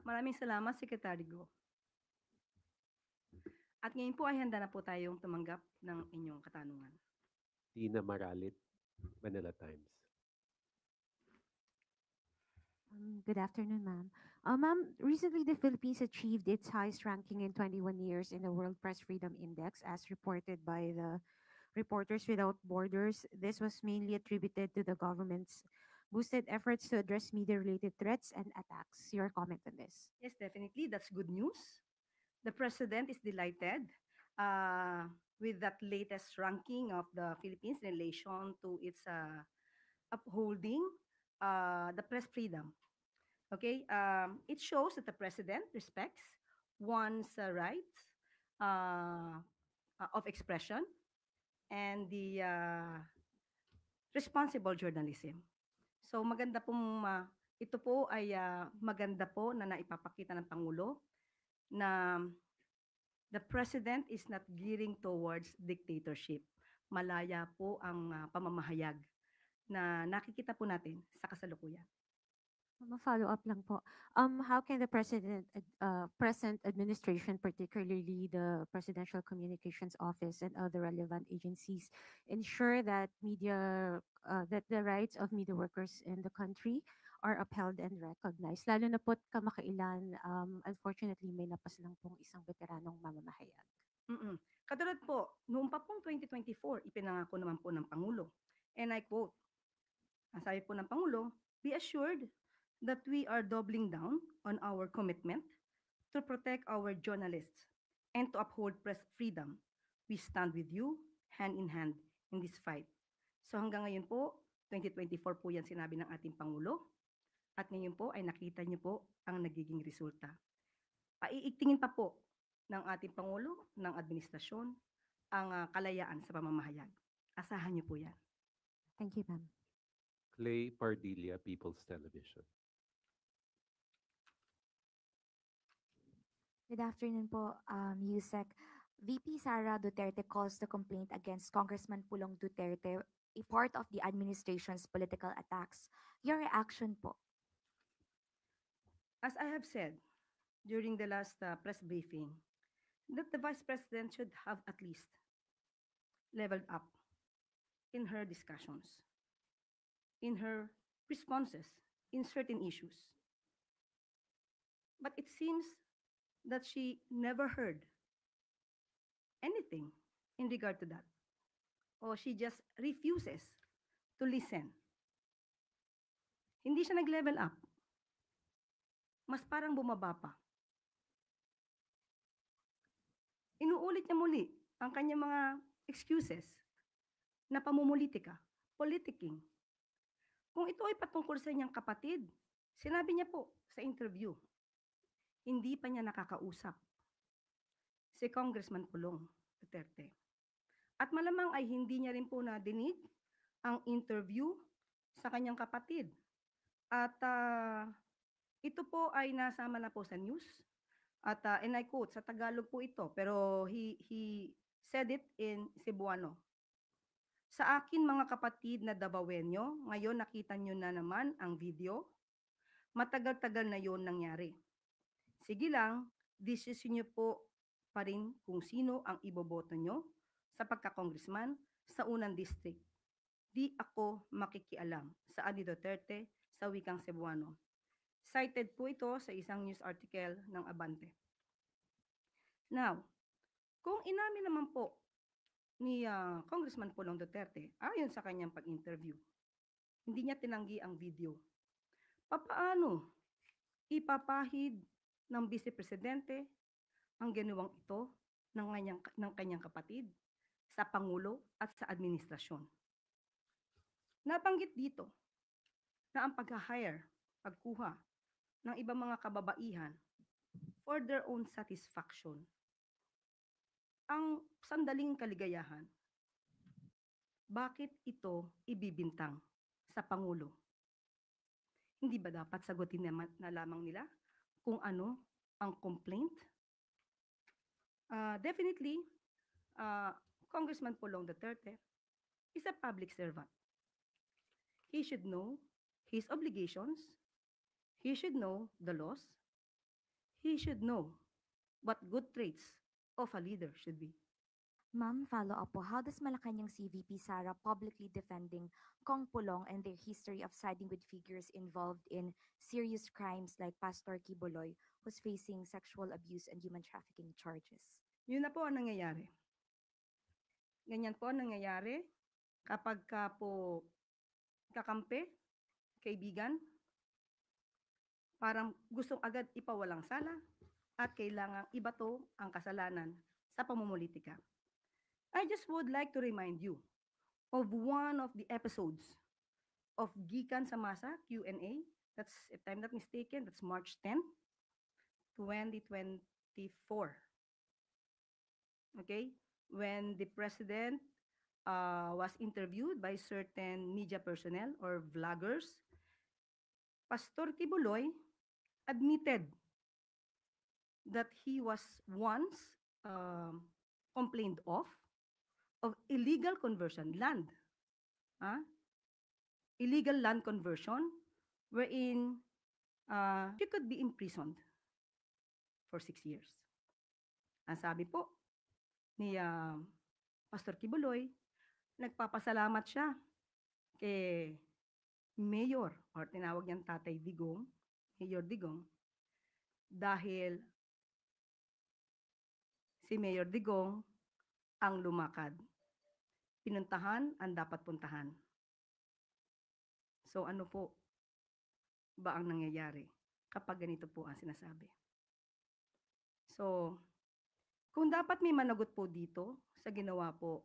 Maraming salamat, Secretary Go. At ngayon po ay handa na po tayong tumanggap ng inyong katanungan. Tina Maralit, Manila Times. Good afternoon, ma'am. Ma'am, recently the Philippines achieved its highest ranking in 21 years in the World Press Freedom Index, as reported by the Reporters Without Borders. This was mainly attributed to the government's boosted efforts to address media-related threats and attacks. Your comment on this? Yes, definitely, that's good news. The President is delighted uh, with that latest ranking of the Philippines in relation to its upholding the press freedom. Okay, it shows that the President respects one's rights uh, of expression and the responsible journalism. So maganda pong ito po ay maganda po na naipapakita ng Pangulo na the president is not gearing towards dictatorship. Malaya po ang pamamahayag na nakikita po natin sa kasalukuyan. Follow up lang po. How can the present administration, particularly the Presidential Communications Office and other relevant agencies, ensure that that the rights of media workers in the country are upheld and recognized? Lalo na po't kamakailan, unfortunately, may napas lang pong isang veteranong mamamahayag. Katulad po, noong pa pong 2024, ipinangako naman po ng Pangulo. And I quote, ang sabi po ng Pangulo, be assured that we are doubling down on our commitment to protect our journalists and to uphold press freedom. We stand with you hand in hand in this fight. So hanggang ngayon po, 2024 po yan sinabi ng ating Pangulo. At ngayon po ay nakita niyo po ang nagiging resulta. Paiigtingin pa po ng ating Pangulo, ng administrasyon, ang kalayaan sa pamamahayag. Asahan niyo po yan. Thank you, ma'am. Clay Pardilla, People's Television. Good afternoon po, Yusek. VP Sara Duterte calls the complaint against Congressman Pulong Duterte a part of the administration's political attacks. Your reaction po? As I have said during the last press briefing, that the Vice President should have at least leveled up in her discussions, in her responses in certain issues. But it seems that she never heard anything in regard to that. Or she just refuses to listen. Hindi siya nag-level up. Mas parang bumaba pa. Inuulit niya muli ang kanyang mga excuses na pamumulitika, politicking. Kung ito ay patungkol sa inyong kapatid, sinabi niya po sa interview, hindi pa niya nakakausap si Congressman Pulong Duterte. At malamang ay hindi niya rin po nadinig ang interview sa kanyang kapatid. At ito po ay nasama na po sa news. At and I quote, sa Tagalog po ito, pero he said it in Cebuano. Sa akin mga kapatid na Davaoenyo, ngayon nakita nyo na naman ang video. Matagal-tagal na yon nangyari. Sige lang, decision nyo po pa rin kung sino ang iboboto nyo sa pagka-congressman sa unang district. Di ako makikialam sa Adi Duterte sa wikang Cebuano. Cited po ito sa isang news article ng Abante. Now, kung inamin naman po ni Congressman Pulong Duterte, ayon sa kanyang pag-interview, hindi niya tinanggi ang video. Papaano ipapahid ng Vice Presidente ang ginawang ito ng kanyang kapatid sa Pangulo at sa administrasyon? Nabanggit dito na ang pag-hire, pagkuha ng ibang mga kababaihan for their own satisfaction, ang sandaling kaligayahan, bakit ito ibibintang sa Pangulo? Hindi ba dapat sagutin na lamang nila kung ano ang complaint? Definitely, Congressman Pulong Duterte is a public servant. He should know his obligations. He should know the laws. he should know what good traits of a leader should be. Ma'am, follow up po. How does Malacanang CVP Sara publicly defending Kong Pulong and their history of siding with figures involved in serious crimes like Pastor Kiboloy, who's facing sexual abuse and human trafficking charges? Yun na po ang nangyayari. Ganyan po ang nangyayari kapag ka po kakampi, kaibigan, parang gustong agad ipawalang sala at kailangang ibato ang kasalanan sa pamumulitika. I just would like to remind you of one of the episodes of Gikan sa Masa Q&A. That's, if I'm not mistaken, that's March 10, 2024. Okay? When the president was interviewed by certain media personnel or vloggers, Pastor Kibuloy admitted that he was once complained of illegal conversion land. Illegal land conversion wherein he could be imprisoned for 6 years. Ang sabi po ni Pastor Kibuloy, nagpapasalamat siya kay Mayor, or tinawag niyang Tatay Digong, Mayor Digong, dahil si Mayor Digong ang lumakad. Pinuntahan ang dapat puntahan. So ano po ba ang nangyayari kapag ganito po ang sinasabi? So, kung dapat may managot po dito sa ginawa po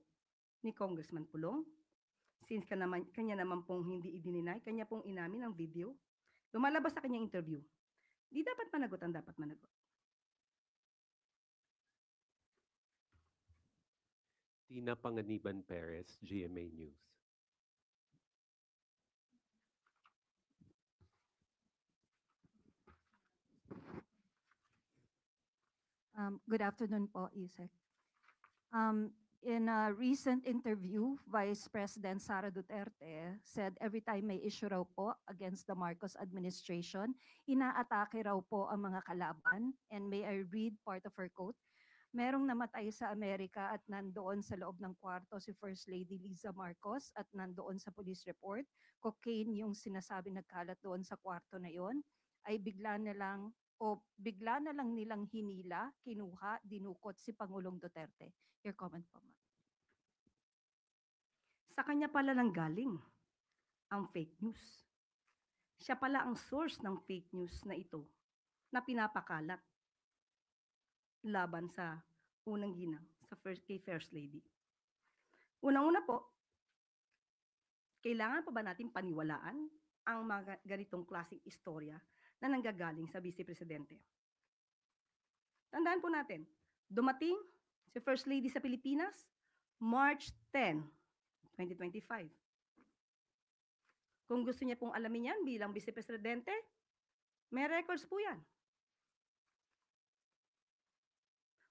ni Congressman Pulong, since kanya naman pong hindi idininay, kanya pong inamin ang video, lumalabas sa kanyang interview, di dapat managot ang dapat managot. Tina Panganiban Perez, GMA News. Good afternoon po, Isek. In a recent interview, Vice President Sara Duterte said every time may issue raw po against the Marcos administration, inaatake raw po ang mga kalaban. And may I read part of her quote? Merong namatay sa Amerika at nandoon sa loob ng kwarto si First Lady Liza Marcos at nandoon sa police report. Cocaine yung sinasabi nagkalat doon sa kwarto na yon, ay bigla na lang nilang hinila, kinuha, dinukot si Pangulong Duterte. Your comment po, ma'am. Sa kanya pala nang galing ang fake news. Siya pala ang source ng fake news na ito na pinapakalat laban sa unang ginang, kay First Lady. Unang-una po, kailangan pa ba natin paniwalaan ang mga ganitong klaseng istorya na nanggagaling sa Vice Presidente? Tandaan po natin, dumating si First Lady sa Pilipinas, March 10, 2025. Kung gusto niya pong alamin yan bilang Vice Presidente, may records po yan.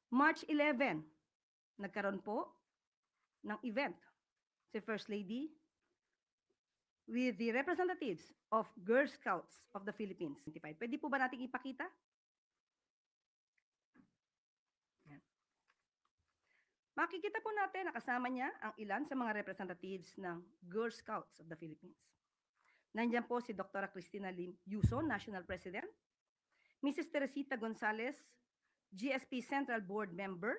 March 11, nagkaroon po ng event si First Lady with the representatives of Girl Scouts of the Philippines. Pwede po ba nating ipakita? Yan. Makikita po natin na kasama niya ang ilan sa mga representatives ng Girl Scouts of the Philippines. Nandiyan po si Dr. Cristina Lim Yuson, National President, Mrs. Teresita Gonzalez, GSP Central Board Member,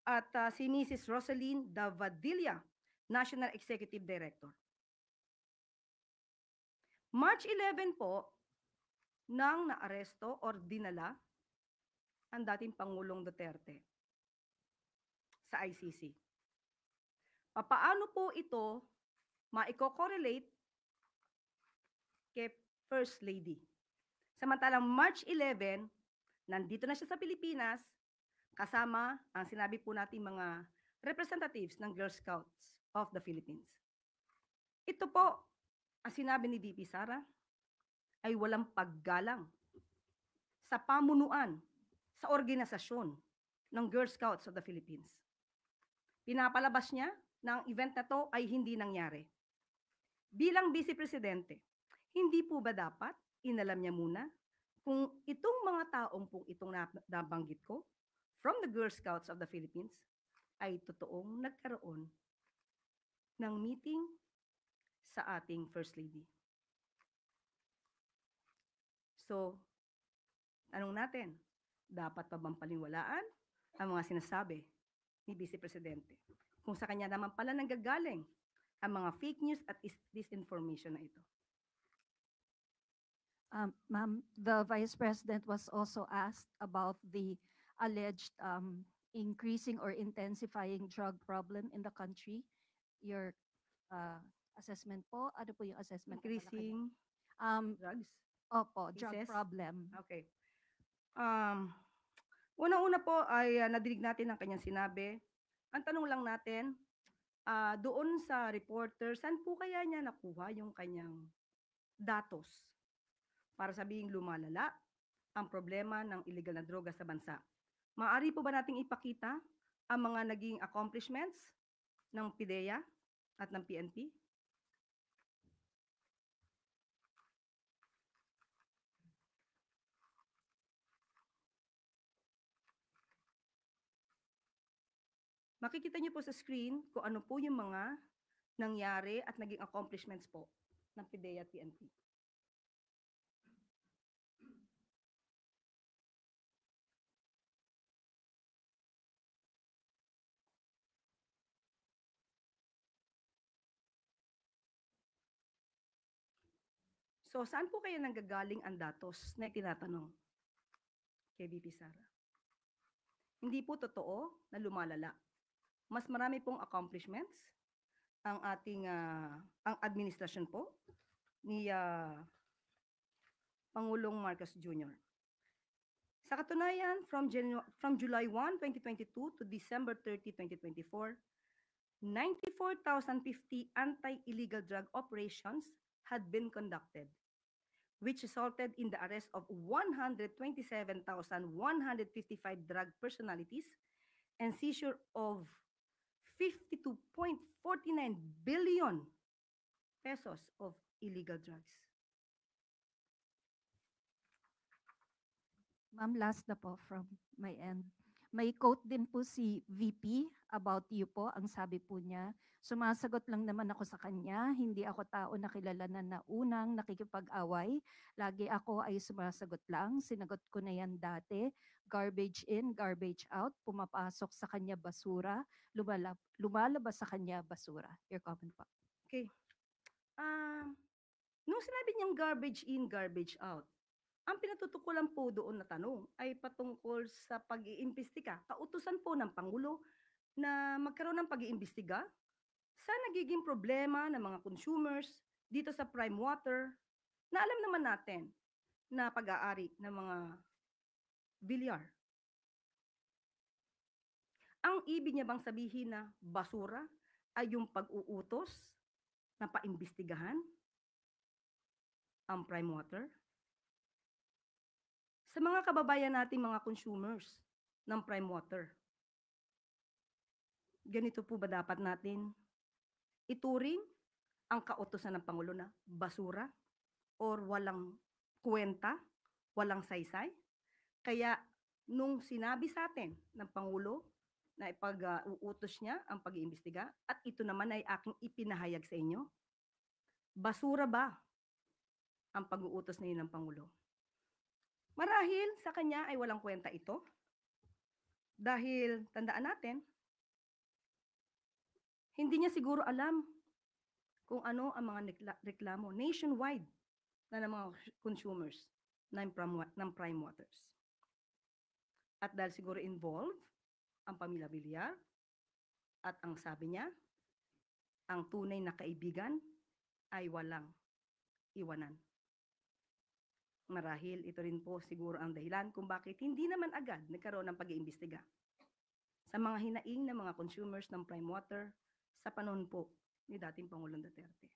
at si Mrs. Rosaline Davadilla, National Executive Director. March 11 po, nang naaresto or dinala ang dating Pangulong Duterte sa ICC. Paano po ito maiko-correlate kay First Lady? Samantalang March 11, nandito na siya sa Pilipinas, kasama ang sinabi po natin mga representatives ng Girl Scouts of the Philippines. Ito po, ang sinabi ni VP Sara, ay walang paggalang sa pamunuan, sa organisasyon ng Girl Scouts of the Philippines. Pinapalabas niya na ang event na to ay hindi nangyari. Bilang Vice Presidente, hindi po ba dapat inalam niya muna kung itong mga mga taong pong itong nabanggit ko, from the Girl Scouts of the Philippines, ay totoong nagkaroon ng meeting sa ating First Lady. So, tanong natin, dapat pa bang paniwalaan ang mga sinasabi ni Vice Presidente kung sa kanya naman pala nanggagaling ang mga fake news at disinformation na ito? Ma'am, the Vice President was also asked about the alleged increasing or intensifying drug problem in the country. Your assessment po, ano po yung assessment? na malaki? Increasing drugs? Opo, drug cases? problem. Okay. Unang-una po ay nadinig natin ang kanyang sinabi. Ang tanong lang natin, doon sa reporter, saan po kaya niya nakuha yung kanyang datos para sabihing lumalala ang problema ng illegal na droga sa bansa? Maaari po ba nating ipakita ang mga naging accomplishments ng PIDEA at ng PNP? Makikita niyo po sa screen kung ano po yung mga nangyari at naging accomplishments po ng PIDEA at PNP. So, saan po kaya nanggagaling ang datos na tinatanong kay VP Sara? Hindi po totoo na lumalala. Mas marami pong accomplishments ang ating ang administrasyon po ni Pangulong Marcos Jr. Sa katunayan, from July 1, 2022 to December 30, 2024, 94,050 anti-illegal drug operations had been conducted, which resulted in the arrest of 127,155 drug personalities and seizure of 52.49 billion pesos of illegal drugs. Ma'am, last na po from my end. May quote din po si VP about you po. Ang sabi po niya, sumasagot lang naman ako sa kanya. Hindi ako tao na kilala na unang nakikipag-away. Lagi ako ay sumasagot lang. Sinagot ko na yan dati. Garbage in, garbage out. Pumapasok sa kanya basura. Lumalabas sa kanya basura. Your comment po. Okay. Nung sinabi niyang garbage in, garbage out, ang pinatutukulan po doon na tanong ay patungkol sa pag-iimbestiga. Kautusan po ng Pangulo na magkaroon ng pag-iimbestiga sa nagiging problema ng mga consumers dito sa prime water na alam naman natin na pag-aari ng mga bilyar. Ang ibig niya bang sabihin na basura ay yung pag-uutos na paimbestigahan ang prime water? Sa mga kababayan nating mga consumers ng prime water, ganito po ba dapat natin ituring ang kautusan ng Pangulo na basura or walang kwenta, walang saysay? Kaya nung sinabi sa atin ng Pangulo na ipag-uutos niya ang pag-iimbestiga at ito naman ay aking ipinahayag sa inyo, basura ba ang pag-uutos na yun ng Pangulo? Marahil sa kanya ay walang kwenta ito. Dahil tandaan natin, hindi niya siguro alam kung ano ang mga reklamo nationwide na ng mga consumers ng prime waters. At dahil siguro involved ang pamilya Villar at ang sabi niya, ang tunay na kaibigan ay walang iwanan. Marahil ito rin po siguro ang dahilan kung bakit hindi naman agad nagkaroon ng pag-iimbestiga sa mga hinaing ng mga consumers ng prime water sa panahon po ni dating Pangulong Duterte.